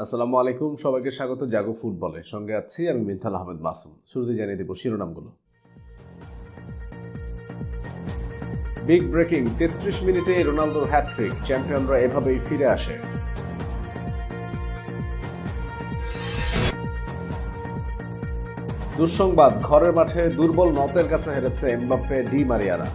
আসসালামু আলাইকুম, সবাইকে স্বাগত জাগো ফুটবলে। সঙ্গে আছি আমি মিনথাল আহমেদ মাসুম। শুরুতে জানিয়ে দেব শিরোনামগুলো। বিগ ব্রেকিং, ৩৩ মিনিটে রোনালদোর হ্যাটট্রিক, চ্যাম্পিয়নরা এভাবেই ফিরে আসে। দুঃসংবাদ, ঘরের মাঠে দুর্বল নতের কাছে হেরেছে এমবাপ্পে, ডি মারিয়ারা।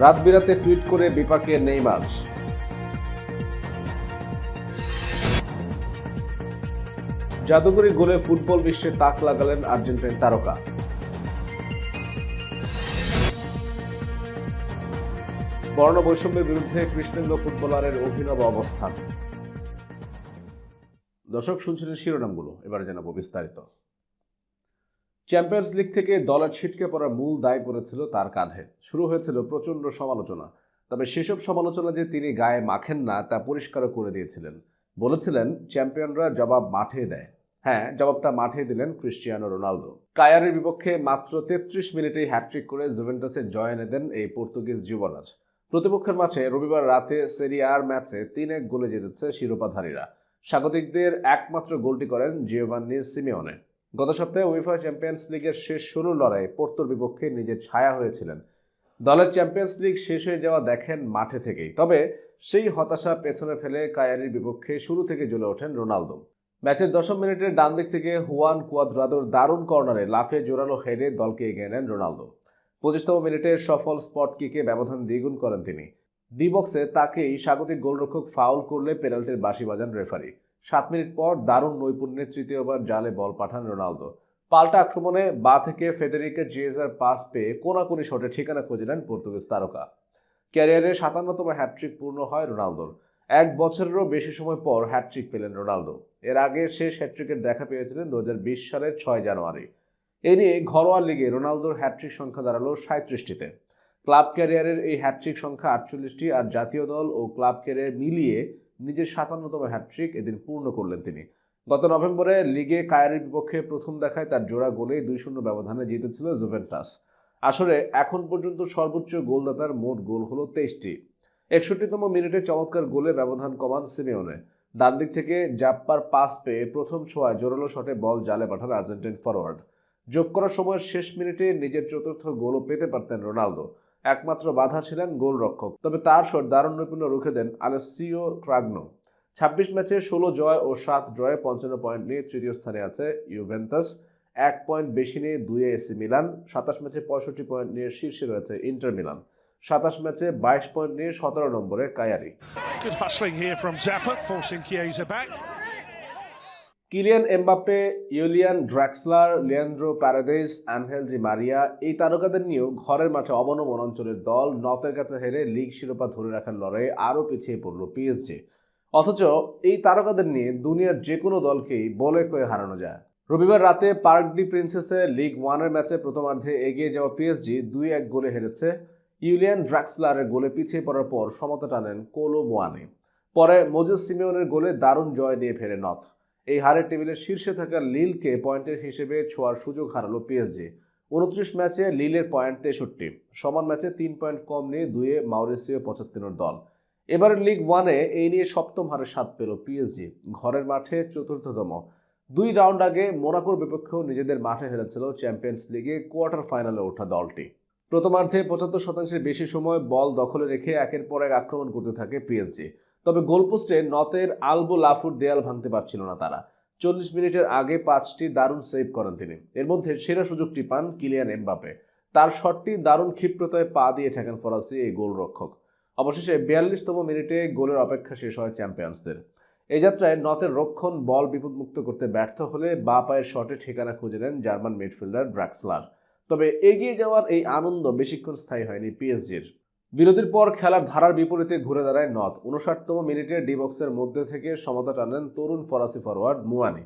রাত বিরাতে টুইট করে বিপাকে নেইমার। জাদুকরি গোলে ফুটবল বিশ্বে তাক লাগালেন আর্জেন্টিন তারকা। বর্ণ বৈষম্যের বিরুদ্ধে কৃষ্ণেন্দ্র ফুটবলারের অভিনব অবস্থান। দর্শক, শুনছিলেন শিরোনামগুলো, এবারে জানাবো বিস্তারিত। চ্যাম্পিয়ন্স লিগ থেকে দলের ছিটকে পড়ার মূল দায় পড়েছিল তার কাঁধে। শুরু হয়েছিল প্রচণ্ড সমালোচনা, তবে সেসব সমালোচনা যে তিনি গায়ে মাখেন না তা পরিষ্কারও করে দিয়েছিলেন। বলেছিলেন চ্যাম্পিয়নরা জবাব মাঠে দেয়। হ্যাঁ, জবাবটা মাঠে দিলেন ক্রিস্টিয়ানো রোনালদো। কায়ারের বিপক্ষে মাত্র ৩৩ মিনিটেই হ্যাটট্রিক করে জুভেন্টাসে জয় এনে দেন এই পর্তুগিজ যুবরাজ। প্রতিপক্ষের মাঠে রবিবার রাতে সেরিয়ার ম্যাচে ৩-১ গোলে জিতেছে শিরোপাধারীরা। স্বাগতিকদের একমাত্র গোলটি করেন জিওভান্নি সিমিওনে। গত সপ্তাহে উয়েফা চ্যাম্পিয়ন্স লিগের শেষ ১৬ লড়াই পোর্তোর বিপক্ষে নিজের ছায়া হয়েছিলেন। দলের চ্যাম্পিয়ন্স লিগ শেষ হয়ে যাওয়া দেখেন মাঠে থেকেই, তবে সেই হতাশা পেছনে ফেলে কায়ারির বিপক্ষে শুরু থেকে জ্বলে ওঠেন রোনালদো। ম্যাচের ১০ মিনিটের ডান দিক থেকে হুয়ান কুয়াদ্রাদোর দারুণ কর্নারে লাফিয়ে জোরালো হেডে দলকে এগিয়ে নেন রোনালদো। ২৫তম মিনিটে সফল স্পট কিকে ব্যবধান দ্বিগুণ করেন তিনি। ডি বক্সে তাকেই স্বাগতিক গোলরক্ষক ফাউল করলে পেনাল্টির বাঁশি বাজান রেফারি। ৭ মিনিট পর দারুণ নৈপুণ্যে তৃতীয়বার জালে বল পাঠান রোনালদো। পাল্টা আক্রমণে বা থেকে ফেদেরিকে জিয়েজার পাস পেয়ে কোনাকুনি শটে ঠিকানা খুঁজে নেন পর্তুগিজ তারকা। ক্যারিয়ারে ৫৭তম হ্যাটট্রিক পূর্ণ হয় রোনালদোর। ১ বছরেরও বেশি সময় পর হ্যাটট্রিক পেলেন রোনালদো। এর আগে শেষ হ্যাটট্রিকের দেখা পেয়েছিলেন ২০২০ সালের ৬ জানুয়ারি। এ নিয়ে ঘরোয়া লিগে রোনালদোর হ্যাটট্রিক সংখ্যা দাঁড়ালো ৩৭টিতে। ক্লাব ক্যারিয়ারের এই হ্যাটট্রিক সংখ্যা ৪৮টি, আর জাতীয় দল ও ক্লাব ক্যারিয়ার মিলিয়ে নিজের ৫৭তম হ্যাটট্রিক এদিন পূর্ণ করলেন তিনি। গত নভেম্বরে লিগে কায়ারের বিপক্ষে প্রথম দেখায় তার জোড়া গোলেই ২-০ ব্যবধানে জিতেছিল জুভেন্টাস। আসলে এখন পর্যন্ত সর্বোচ্চ গোলদাতার মোট গোল হলো ২৩টি। ৬১তম মিনিটে চমৎকার গোলে ব্যবধান কমান সিমিওনে। ডান দিক থেকে জাপ্পার পাস পেয়ে প্রথম ছোঁয়ায় জোরালো শটে বল জালে পাঠান আর্জেন্টিন ফরোয়ার্ড। যোগ করার সময় শেষ মিনিটে নিজের চতুর্থ গোলও পেতে পারতেন রোনালদো। একমাত্র বাধা ছিলেন গোলরক্ষক, তবে তার শট দারুণ নৈপুণ্য রুখে দেন আলেসিও ক্রাগনো। ২৬ ম্যাচে ১৬ জয় ও ৭ ড্রয়ে ৫৫ পয়েন্ট নিয়ে তৃতীয় স্থানে আছে ইউভেন্টাস। ১ পয়েন্ট বেশি নিয়ে ২-এ এসি মিলান। ২৭ ম্যাচে ৬৫ পয়েন্ট নিয়ে শীর্ষে রয়েছে ইন্টার মিলান। ২৭ ম্যাচে ২২ পয়েন্ট নিয়ে ১৭ নম্বরে কায়ারি। Kylian Mbappe, Julian Draxler, Leandro Paredes, Angel Di Maria এই তারকাদের নিয়েও ঘরের মাঠে অবনমন অঞ্চলের দল নতের কাছে হেরে লিগ শিরোপা ধরে রাখার লড়াইয়ে আরও পিছিয়ে পড়ল পিএসজি। অথচ এই তারকাদের নিয়ে দুনিয়ার যে কোনো দলকেই বলে কয়ে হারানো যায়। রবিবার রাতে পার্ক ডি প্রিন্সেসে লিগ ওয়ানের ম্যাচে প্রথমার্ধে এগিয়ে যাওয়া পিএসজি ২-১ গোলে হেরেছে। ইউলিয়ান ড্রাক্সলারের গোলে পিছিয়ে পড়ার পর সমতা টানেন কোলো মোয়ানে। পরে মোজেস সিমিওনের গোলে দারুণ জয় দিয়ে ফেরে নথ। এই হারের টেবিলের শীর্ষে থাকা লিলকে পয়েন্টের হিসেবে ছোঁয়ার সুযোগ হারালো পিএসজি। ২৯ ম্যাচে লিলের পয়েন্ট ৬৩। সমান ম্যাচে ৩ পয়েন্ট কম নিয়ে ২-এ মাউরিসিও পচাত্তিনোর দল। এবারের লিগ ওয়ানে এই নিয়ে সপ্তম হারের স্বাদ পেল পিএসজি। ঘরের মাঠে চতুর্থতম। ২ রাউন্ড আগে মোনাকোর বিপক্ষেও নিজেদের মাঠে হেরেছিল চ্যাম্পিয়ন্স লিগে কোয়ার্টার ফাইনালে ওঠা দলটি। প্রথমার্ধে ৭৫% বেশি সময় বল দখলে রেখে একের পর এক আক্রমণ করতে থাকে পিএসজি। তবে গোলপোস্টে নতের আলবো লাফুর দেয়াল ভাঙতে পারছিল না তারা। ৪০ মিনিটের আগে ৫টি দারুণ সেভ করেন তিনি। এর মধ্যে সেরা সুযোগটি পান কিলিয়ান এমবাপ্পে। তার শটটি দারুণ ক্ষিপ্রতায় পা দিয়ে ঠেকান ফরাসি এই গোলরক্ষক। অবশেষে ৪২তম মিনিটে গোলের অপেক্ষা শেষ হয় চ্যাম্পিয়ন্সদের। এই যাত্রায় নতের রক্ষণ বল বিপদমুক্ত করতে ব্যর্থ হলে বাঁ পায়ের শটে ঠিকানা খুঁজে নেন জার্মান মিডফিল্ডার ড্রাক্সলার। তবে এগিয়ে যাওয়ার এই আনন্দ বেশিক্ষণ স্থায়ী হয়নি পিএসজির। বিরতির পর খেলার ধারার বিপরীতে ঘুরে দাঁড়ায় নথ। ৫৯তম মিনিটে ডি বক্সের মধ্যে থেকে সমতা টানেন তরুণ ফরাসি ফরোয়ার্ড মুয়ানি।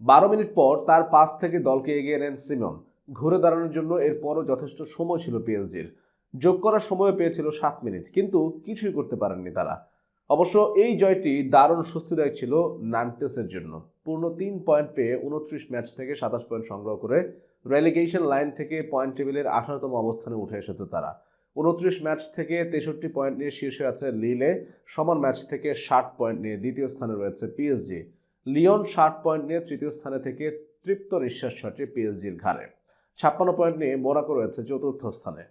১২ মিনিট পর তার পাস থেকে দলকে এগিয়ে নেন সিমন। ঘুরে দাঁড়ানোর জন্য এরপরও যথেষ্ট সময় ছিল পিএসজির। যোগ করার সময় পেয়েছিল ৭ মিনিট, কিন্তু কিছুই করতে পারেননি তারা। অবশ্য এই জয়টি দারুণ স্বস্তিদায়ক ছিল নান্টেসের জন্য। পূর্ণ ৩ পয়েন্ট পেয়ে ২৯ ম্যাচ থেকে ২৭ পয়েন্ট সংগ্রহ করে রেলিগেশন লাইন থেকে পয়েন্ট টেবিলের ১৮তম অবস্থানে উঠে এসেছে তারা। 29 ম্যাচ থেকে 63 পয়েন্ট নিয়ে শীর্ষে আছে লিলে, সমান ম্যাচ থেকে 60 পয়েন্ট নিয়ে দ্বিতীয় স্থানে রয়েছে পিএসজি। লিওন 60 পয়েন্ট নিয়ে তৃতীয় স্থানে থেকে তৃপ্ত নিঃশ্বাস ছটে পিএসজির ঘাড়ে। 56 পয়েন্ট নিয়ে মোনাকো রয়েছে চতুর্থ স্থানে।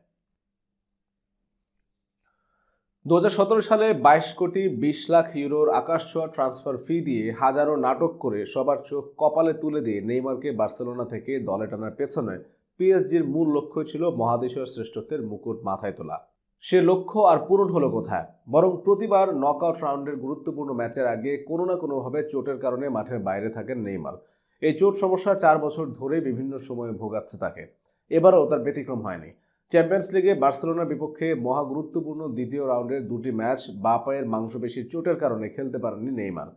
2017 সালে 22 কোটি 20 লাখ ইউরোর আকাশছোঁয়া ট্রান্সফার ফি দিয়ে হাজারো নাটক করে সবার চোখ কপালে তুলে দিয়ে নেইমারকে বার্সেলোনা থেকে দলে টানার পেছনে পিএসজির মূল লক্ষ্য ছিল মহাদেশীয় শ্রেষ্ঠত্বের মুকুট মাথায় তোলা। সে লক্ষ্য আর পূরণ হলো কোথায়? বরং প্রতিবার নকআউট রাউন্ডের গুরুত্বপূর্ণ ম্যাচের আগে কোনো না কোনোভাবে চোটের কারণে মাঠের বাইরে থাকেন নেইমার। এই চোট সমস্যা 4 বছর ধরে বিভিন্ন সময়ে ভোগাচ্ছে তাকে। এবারও তার ব্যতিক্রম হয়নি। চ্যাম্পিয়ন্স লিগে বার্সেলোনার বিপক্ষে মহা গুরুত্বপূর্ণ দ্বিতীয় রাউন্ডের দুটি ম্যাচ বাঁ পায়ের মাংসপেশির চোটের কারণে খেলতে পারেননি নেইমার।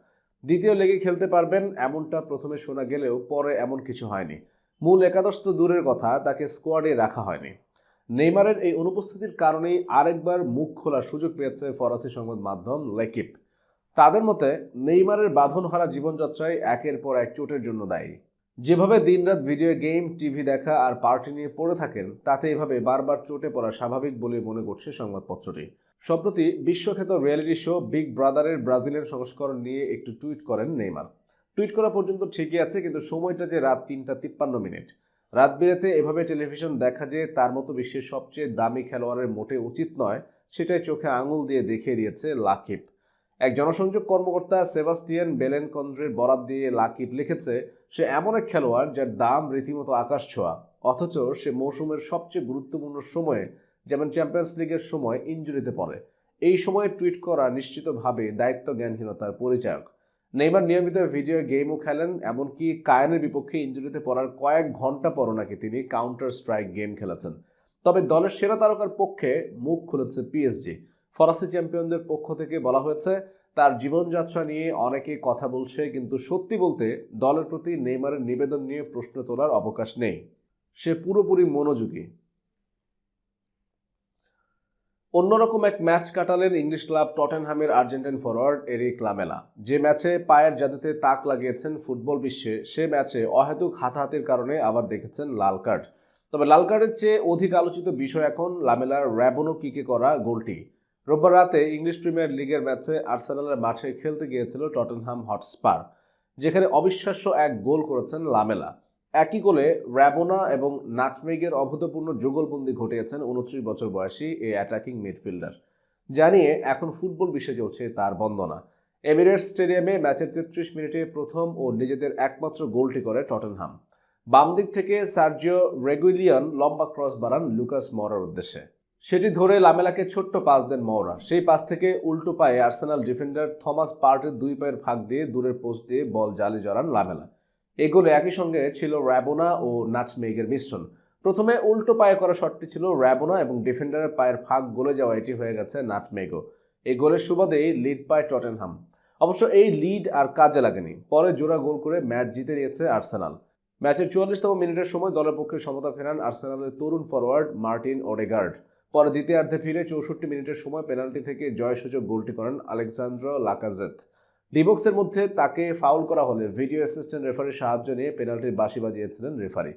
দ্বিতীয় লেগে খেলতে পারবেন এমনটা প্রথমে শোনা গেলেও পরে এমন কিছু হয়নি। মূল একাদশ তো দূরের কথা, তাকে স্কোয়াডে রাখা হয়নি। নেইমারের এই অনুপস্থিতির কারণেই আরেকবার মুখ খোলার সুযোগ পেয়েছে ফরাসি সংবাদ মাধ্যম লেকিপ। তাদের মতে নেইমারের বাঁধনহারা জীবনযাত্রায় একের পর এক চোটের জন্য দায়ী। যেভাবে দিনরাত ভিডিও গেম, টিভি দেখা আর পার্টি নিয়ে পড়ে থাকেন, তাতে এভাবে বারবার চোটে পড়া স্বাভাবিক বলে মনে করছে সংবাদপত্রটি। সম্প্রতি বিশ্বখ্যাত রিয়েলিটি শো বিগ ব্রাদারের ব্রাজিলের সংস্করণ নিয়ে একটু টুইট করেন নেইমার। টুইট করা পর্যন্ত ঠিকই আছে, কিন্তু সময়টা যে রাত 3:53। রাত বিরেতে এভাবে টেলিভিশন দেখা যে তার মতো বিশ্বের সবচেয়ে দামি খেলোয়াড়ের মোটে উচিত নয়, সেটাই চোখে আঙুল দিয়ে দেখিয়ে দিয়েছে লাকিপ। এক জনসংযোগ কর্মকর্তা সেবাস্তিয়ান বেলেনকন্দ্রের বরাত দিয়ে লাকিপ লিখেছে, সে এমন এক খেলোয়াড় যার দাম রীতিমতো আকাশছোঁয়া, অথচ সে মৌসুমের সবচেয়ে গুরুত্বপূর্ণ সময়ে, যেমন চ্যাম্পিয়ন্স লিগের সময়, ইনজুরিতে পড়ে। এই সময়ে টুইট করা নিশ্চিতভাবে দায়িত্ব জ্ঞানহীনতার পরিচায়ক। নেইমার নিয়মিত ভিডিও গেমও খেলেন, এমনকি কায়ানের বিপক্ষে ইনজুরিতে পড়ার কয়েক ঘন্টা পরও নাকি তিনি কাউন্টার স্ট্রাইক গেম খেলেছেন। তবে দলের সেরা তারকার পক্ষে মুখ খুলেছে পিএসজি। ফরাসি চ্যাম্পিয়নদের পক্ষ থেকে বলা হয়েছে, তার জীবনযাত্রা নিয়ে অনেকে কথা বলছে, কিন্তু সত্যি বলতে দলের প্রতি নেইমারের নিবেদন নিয়ে প্রশ্ন তোলার অবকাশ নেই। সে পুরোপুরি মনোযোগী। অন্যরকম এক ম্যাচ কাটালেন ইংলিশ ক্লাব টটেনহামের আর্জেন্টাইন ফরোয়ার্ড এরিক লামেলা। যে ম্যাচে পায়ের জাদুতে তাক লাগিয়েছেন ফুটবল বিশ্বে, সে ম্যাচে অহেতুক হাতাহাতির কারণে আবার দেখেছেন লাল কার্ড। তবে লাল কার্ডের চেয়ে অধিক আলোচিত বিষয় এখন লামেলার র্যাবোনো কিকে করা গোলটি। রোববার রাতে ইংলিশ প্রিমিয়ার লিগের ম্যাচে আর্সেনালের মাঠে খেলতে গিয়েছিল টটেনহাম হটস্পার, যেখানে অবিশ্বাস্য এক গোল করেছেন লামেলা। একই গোলে র্যাবোনা এবং নাটমেগের অভূতপূর্ণ যুগলবন্দি ঘটিয়েছেন 29 বছর বয়সী এই অ্যাটাকিং মিডফিল্ডার। জানিয়ে এখন ফুটবল বিশ্বে চলছে তার বন্দনা। এমিরেটস স্টেডিয়ামে ম্যাচের 33 মিনিটে প্রথম ও নিজেদের একমাত্র গোলটি করে টটেনহাম। বাম দিক থেকে সার্জিও রেগুইলিয়ন লম্বা ক্রস বাড়ান লুকাস মৌরার উদ্দেশ্যে। সেটি ধরে লামেলাকে ছোট্ট পাস দেন মৌরা। সেই পাস থেকে উল্টো পায়ে আর্সেনাল ডিফেন্ডার থমাস পার্টের দুই পায়ের ফাঁক দিয়ে দূরের পোস্ট দিয়ে বল জালে জড়ান লামেলা। এই গোলে একই সঙ্গে ছিল র্যাবোনা ও নাটমেগের মিশ্রণ। প্রথমে উল্টো পায়ে করা শটটি ছিল র্যাবোনা এবং ডিফেন্ডারের পায়ের ফাঁক গলে যাওয়া এটি হয়ে গেছে নাটমেগো। এই গোলের সুবাদেই লিড পায় টটেনহাম। অবশ্য এই লিড আর কাজে লাগেনি। পরে জোড়া গোল করে ম্যাচ জিতে নিয়েছে আর্সেনাল। ম্যাচের 44তম মিনিটের সময় দলের পক্ষে সমতা ফেরান আর্সেনালের তরুণ ফরোয়ার্ড মার্টিন ওডেগার্ড। পরে দ্বিতীয়ার্ধে ফিরে 64 মিনিটের সময় পেনাল্টি থেকে জয়সূচক গোলটি করেন আলেক্সান্দ্রো লাকাজেত। ডিবক্সের মধ্যে তাকে ফাউল করা হলে ভিডিও অ্যাসিস্ট্যান্ট রেফারির সাহায্য নিয়ে পেনাল্টির বাঁশি বাজিয়েছিলেন রেফারি।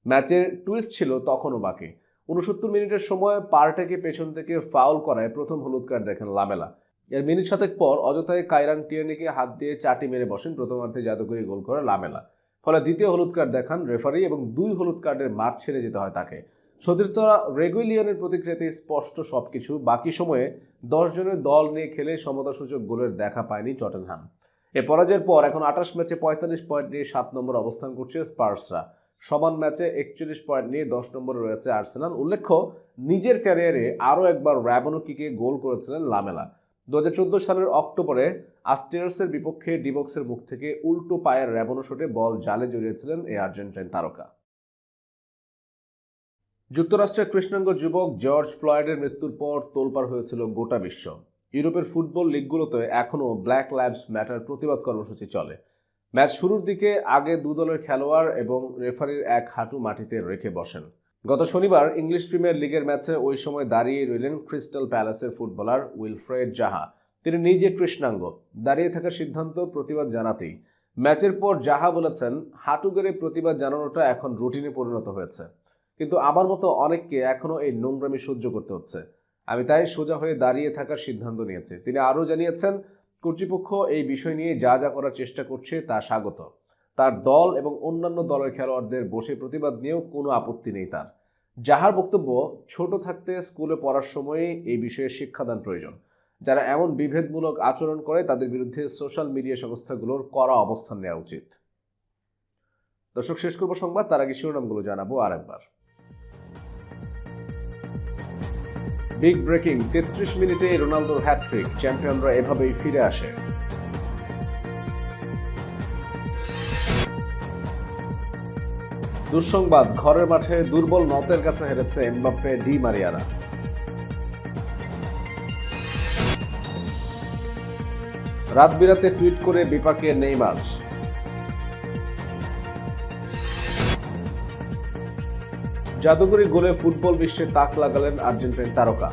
ম্যাচের টুইস্ট ছিল তখনও বাকি। 69 মিনিটের সময় পার্টেকে পেছন থেকে ফাউল করায় প্রথম হলুদ কার্ড দেখেন লামেলা। এর মিনিট সাতেক পর অযথায় কাইরান টিয়ানিকে হাত দিয়ে চাটি মেরে বসেন প্রথমার্ধে জাদুকরি গোল করে লামেলা। ফলে দ্বিতীয় হলুদ কার্ড দেখান রেফারি এবং 2 হলুদ কার্ডের মাঠ ছেড়ে যেতে হয় তাকে। সতীর্থরা রেগুইলিয়নের প্রতিক্রিয়াতে স্পষ্ট সবকিছু। বাকি সময়ে 10 জনের দল নিয়ে খেলে সমতাসূচক গোলের দেখা পায়নি টটেনহাম। এ পরাজয়ের পর এখন 28 ম্যাচে 45 পয়েন্ট নিয়ে 7 নম্বর অবস্থান করছে স্পার্সরা। সমান ম্যাচে 41 পয়েন্ট নিয়ে 10 নম্বরে রয়েছে আর্সেনাল। উল্লেখ্য, নিজের ক্যারিয়ারে আরও একবার র্যাবোনো কিকে গোল করেছিলেন লামেলা। 2014 সালের অক্টোবরে আস্টেয়ার্সের বিপক্ষে ডিবক্সের মুখ থেকে উল্টো পায়ের র্যাবোনো শটে বল জালে জড়িয়েছিলেন এই আর্জেন্টাইন তারকা। যুক্তরাষ্ট্রের কৃষ্ণাঙ্গ যুবক জর্জ ফ্লয়েডের মৃত্যুর পর তোলপাড় হয়েছিল গোটা বিশ্ব। ইউরোপের ফুটবল লিগগুলোতে এখনও ব্ল্যাক লাইভস ম্যাটার প্রতিবাদ কর্মসূচি চলে। ম্যাচ শুরুর দিকে আগে 2 দলের খেলোয়াড় এবং রেফারির এক হাঁটু মাটিতে রেখে বসেন। গত শনিবার ইংলিশ প্রিমিয়ার লিগের ম্যাচে ওই সময় দাঁড়িয়ে রইলেন ক্রিস্টাল প্যালেসের ফুটবলার উইলফ্রেড জাহা। তিনি নিজে কৃষ্ণাঙ্গ। দাঁড়িয়ে থাকার সিদ্ধান্ত প্রতিবাদ জানাতেই। ম্যাচের পর জাহা বলেছেন, হাঁটু গেড়ে প্রতিবাদ জানানোটা এখন রুটিনে পরিণত হয়েছে। কিন্তু আমার মতো অনেককে এখনো এই নোংরামি সহ্য করতে হচ্ছে। আমি তাই সোজা হয়ে দাঁড়িয়ে থাকার সিদ্ধান্ত নিয়েছি। তিনি আরও জানিয়েছেন, কর্তৃপক্ষ এই বিষয় নিয়ে যা যা করার চেষ্টা করছে তা স্বাগত। তার দল এবং অন্যান্য দলের খেলোয়াড়দের বসে প্রতিবাদ নিয়েও কোনো আপত্তি নেই তার। যাহার বক্তব্য, ছোট থাকতে স্কুলে পড়ার সময়ে এই বিষয়ে শিক্ষাদান প্রয়োজন। যারা এমন বিভেদমূলক আচরণ করে তাদের বিরুদ্ধে সোশ্যাল মিডিয়া সংস্থাগুলোর কড়া অবস্থান নেওয়া উচিত। দর্শক, শেষ করব সংবাদ, তার আগে শিরোনামগুলো জানাবো আরেকবার। বিগ ব্রেকিং, 33 মিনিটে রোনালদোর হ্যাটট্রিক, চ্যাম্পিয়নরা এভাবেই ফিরে আসে। দুঃসংবাদ, ঘরের মাঠে দুর্বল নতের কাছে হেরেছে এমবাপ্পে, ডি মারিয়ারা। রাত বিরাতে টুইট করে বিপাকে নেইমার। জাদুকরি গোলে ফুটবল বিশ্বে তাক লাগালেন আর্জেন্টিন তারকা।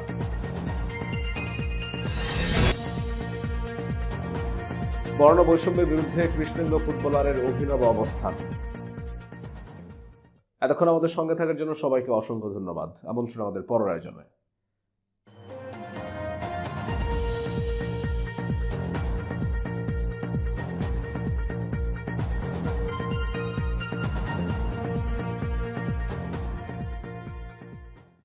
বর্ণ বৈষম্যের বিরুদ্ধে কৃষ্ণাঙ্গ ফুটবলারের অভিনব অবস্থান। এতক্ষণ আমাদের সঙ্গে থাকার জন্য সবাইকে অসংখ্য ধন্যবাদ। আমন্ত্রণ আমাদের পরের আয়োজনে।